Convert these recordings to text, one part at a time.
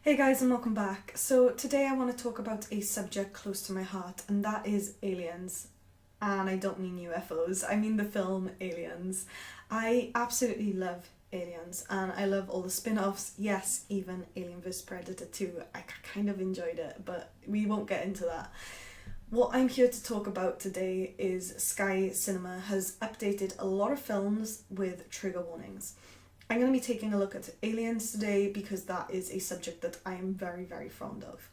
Hey guys, and welcome back. So today I want to talk about a subject close to my heart, and that is aliens. And I don't mean UFOs, I mean the film Aliens. I absolutely love Aliens, and I love all the spin-offs. Yes, even Alien vs Predator 2. I kind of enjoyed it, but we won't get into that. What I'm here to talk about today is Sky Cinema has updated a lot of films with trigger warnings. I'm going to be taking a look at aliens today because that is a subject that I am very, very fond of.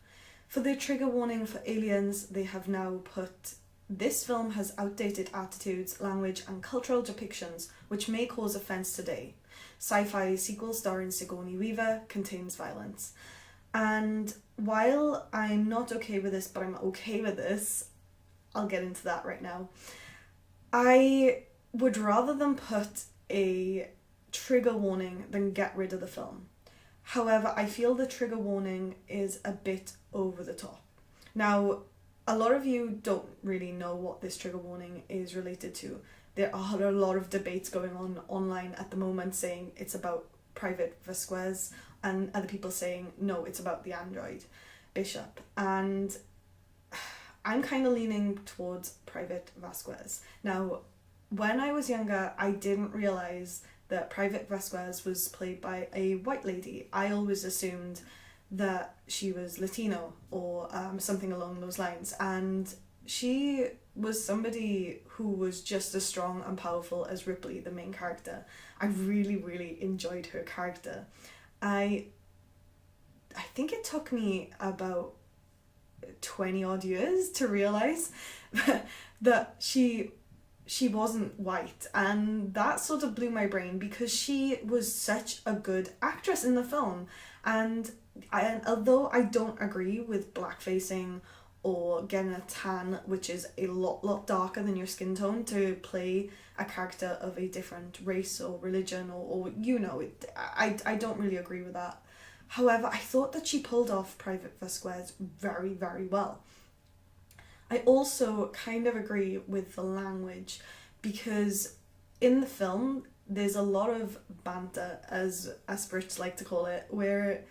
For the trigger warning for aliens, they have now put, this film has outdated attitudes, language and cultural depictions which may cause offence today. Sci-fi sequel starring Sigourney Weaver contains violence. And while I'm not okay with this, but I'm okay with this, I'll get into that right now. I would rather than put a trigger warning than get rid of the film. However, I feel the trigger warning is a bit over the top. Now, a lot of you don't really know what this trigger warning is related to. There are a lot of debates going on online at the moment saying it's about Private Vasquez and other people saying no, it's about the android Bishop. And I'm kind of leaning towards Private Vasquez. Now, when I was younger, I didn't realise that Private Vasquez was played by a white lady. I always assumed that she was Latino or something along those lines, and she was somebody who was just as strong and powerful as Ripley, the main character. I really, really enjoyed her character. I think it took me about 20 odd years to realise that she wasn't white, and that sort of blew my brain because she was such a good actress in the film. And although I don't agree with blackfacing or getting a tan, which is a lot darker than your skin tone, to play a character of a different race or religion or I don't really agree with that. However, I thought that she pulled off Private Vasquez very, very well. I also kind of agree with the language because in the film there's a lot of banter, as Brits like to call it, where,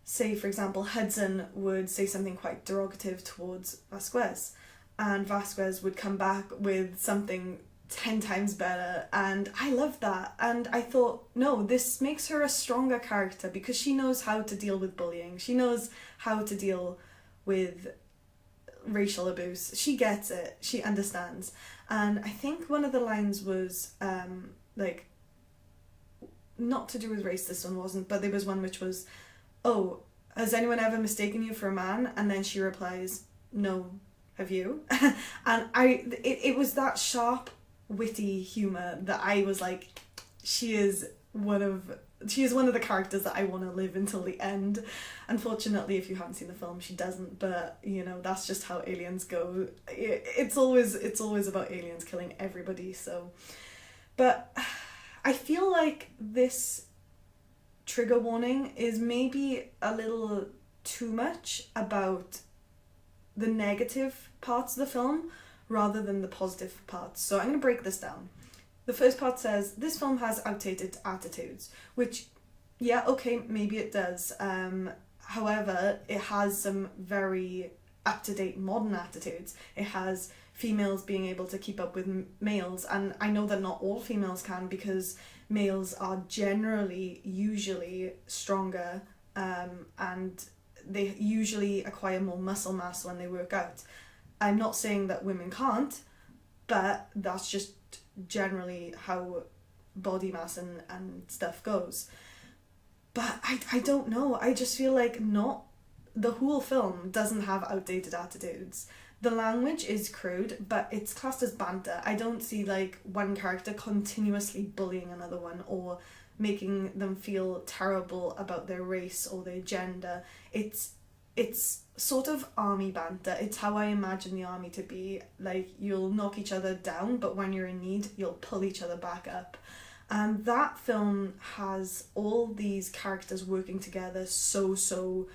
say for example, Hudson would say something quite derogative towards Vasquez and Vasquez would come back with something 10 times better, and I loved that. And I thought, no, this makes her a stronger character because she knows how to deal with bullying, she knows how to deal with racial abuse, she gets it, she understands. And I think one of the lines was like, not to do with race, this one wasn't, but there was one which was, oh, has anyone ever mistaken you for a man? And then she replies, no, have you? And it was that sharp, witty humour that I was like, she is one of the characters that I want to live until the end. Unfortunately, if you haven't seen the film, she doesn't, but that's just how aliens go. It's always about aliens killing everybody. So, but I feel like this trigger warning is maybe a little too much about the negative parts of the film rather than the positive parts. So I'm going to break this down. The first part says, this film has outdated attitudes, which, yeah, okay, maybe it does. However, it has some very up-to-date modern attitudes. It has females being able to keep up with males, and I know that not all females can because males are usually stronger, and they usually acquire more muscle mass when they work out. I'm not saying that women can't, but that's just generally how body mass and stuff goes. But I don't know, I just feel like the whole film doesn't have outdated attitudes. The language is crude, but it's classed as banter. I don't see like one character continuously bullying another one or making them feel terrible about their race or their gender. It's sort of army banter. It's how I imagine the army to be. Like, you'll knock each other down, but when you're in need, you'll pull each other back up. And that film has all these characters working together so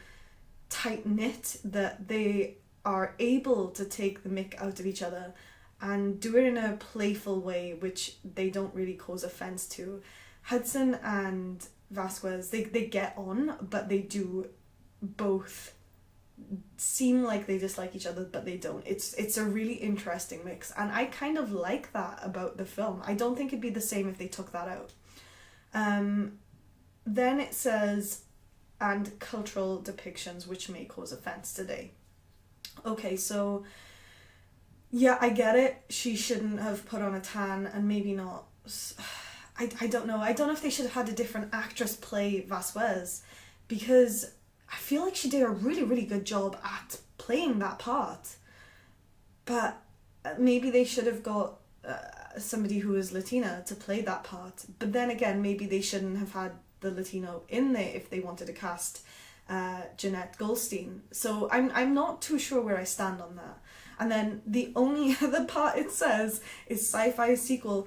tight-knit that they are able to take the mick out of each other and do it in a playful way which they don't really cause offence to. Hudson and Vasquez, they get on, but they do both seem like they dislike each other, but they don't. It's a really interesting mix, and I kind of like that about the film. I don't think it'd be the same if they took that out. Then it says, and cultural depictions which may cause offence today. Okay, so yeah, I get it. She shouldn't have put on a tan, and maybe not. I don't know. I don't know if they should have had a different actress play Vasquez, because I feel like she did a really, really good job at playing that part. But maybe they should have got somebody who is Latina to play that part. But then again, maybe they shouldn't have had the Latino in there if they wanted to cast Jeanette Goldstein. So I'm not too sure where I stand on that. And then the only other part it says is sci-fi sequel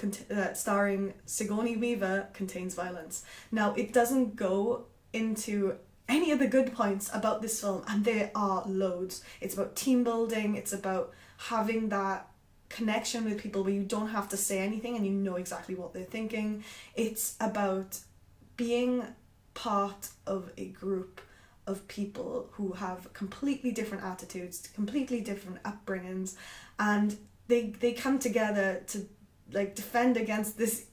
starring Sigourney Weaver contains violence. Now, it doesn't go into any of the good points about this film, and there are loads. It's about team building, it's about having that connection with people where you don't have to say anything and you know exactly what they're thinking. It's about being part of a group of people who have completely different attitudes, completely different upbringings, and they come together to like defend against this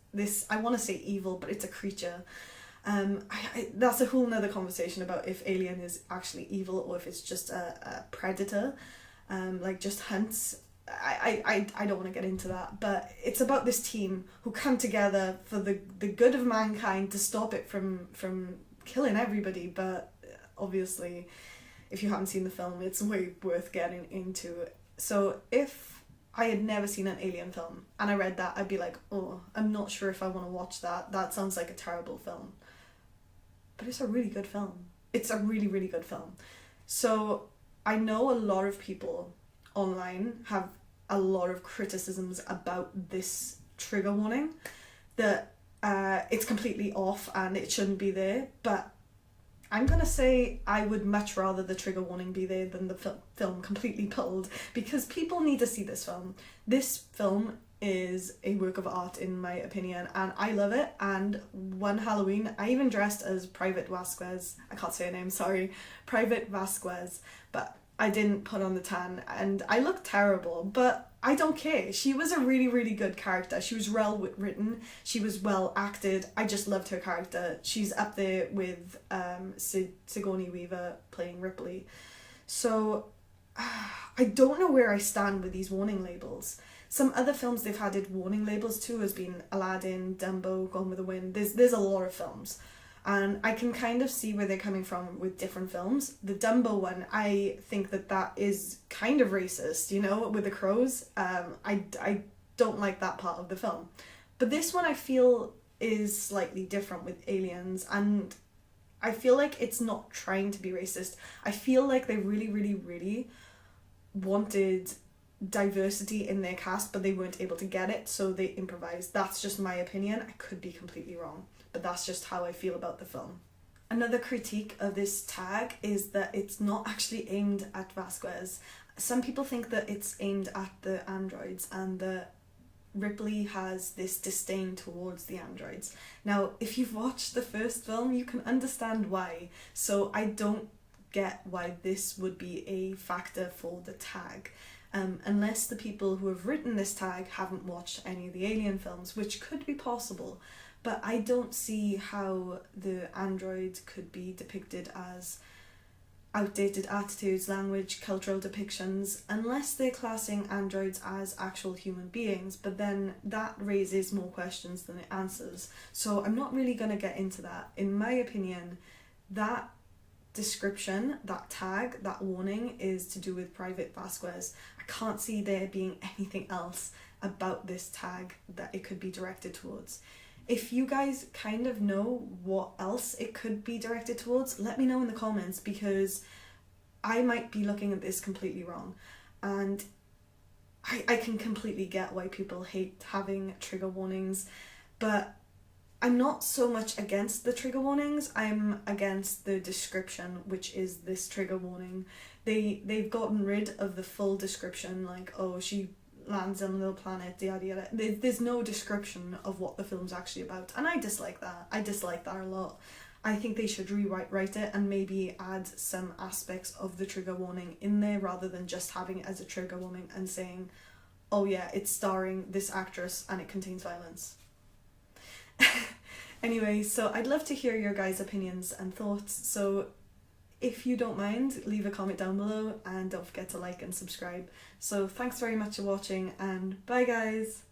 I want to say evil, but it's a creature. That's a whole nother conversation about if Alien is actually evil or if it's just a predator, like just hunts. I don't want to get into that, but it's about this team who come together for the good of mankind to stop it from killing everybody. But obviously, if you haven't seen the film, it's way worth getting into. So if I had never seen an Alien film and I read that, I'd be like, oh, I'm not sure if I want to watch that. That sounds like a terrible film. But it's a really good film. It's a really, really good film. So I know a lot of people online have a lot of criticisms about this trigger warning, that it's completely off and it shouldn't be there, but I'm gonna say I would much rather the trigger warning be there than the film completely pulled, because people need to see this film. This film is a work of art in my opinion, and I love it. And one Halloween I even dressed as Private Vasquez. I can't say her name, sorry. Private Vasquez. But I didn't put on the tan and I looked terrible, but I don't care. She was a really, really good character. She was well written. She was well acted. I just loved her character. She's up there with Sigourney Weaver playing Ripley. So I don't know where I stand with these warning labels. Some other films they've added warning labels to has been Aladdin, Dumbo, Gone with the Wind. There's a lot of films. And I can kind of see where they're coming from with different films. The Dumbo one, I think that is kind of racist, you know, with the crows. I don't like that part of the film. But this one I feel is slightly different with aliens, and I feel like it's not trying to be racist. I feel like they really, really, really wanted diversity in their cast, but they weren't able to get it, so they improvised. That's just my opinion. I could be completely wrong, but that's just how I feel about the film. Another critique of this tag is that it's not actually aimed at Vasquez. Some people think that it's aimed at the androids and that Ripley has this disdain towards the androids. Now, if you've watched the first film, you can understand why. So I don't get why this would be a factor for the tag. Unless the people who have written this tag haven't watched any of the Alien films, which could be possible. But I don't see how the androids could be depicted as outdated attitudes, language, cultural depictions, unless they're classing androids as actual human beings. But then that raises more questions than it answers. So I'm not really going to get into that. In my opinion, that description, that tag, that warning is to do with Private Vasquez. I can't see there being anything else about this tag that it could be directed towards. If you guys kind of know what else it could be directed towards, let me know in the comments, because I might be looking at this completely wrong. And I can completely get why people hate having trigger warnings, but I'm not so much against the trigger warnings. I'm against the description, which is this trigger warning. They've gotten rid of the full description, like, oh, she lands on a little planet, yada yada. There's no description of what the film's actually about, and I dislike that. I dislike that a lot. I think they should rewrite it and maybe add some aspects of the trigger warning in there rather than just having it as a trigger warning and saying, oh yeah, it's starring this actress and it contains violence. Anyway, so I'd love to hear your guys' opinions and thoughts, so if you don't mind, leave a comment down below and don't forget to like and subscribe. So thanks very much for watching and bye guys!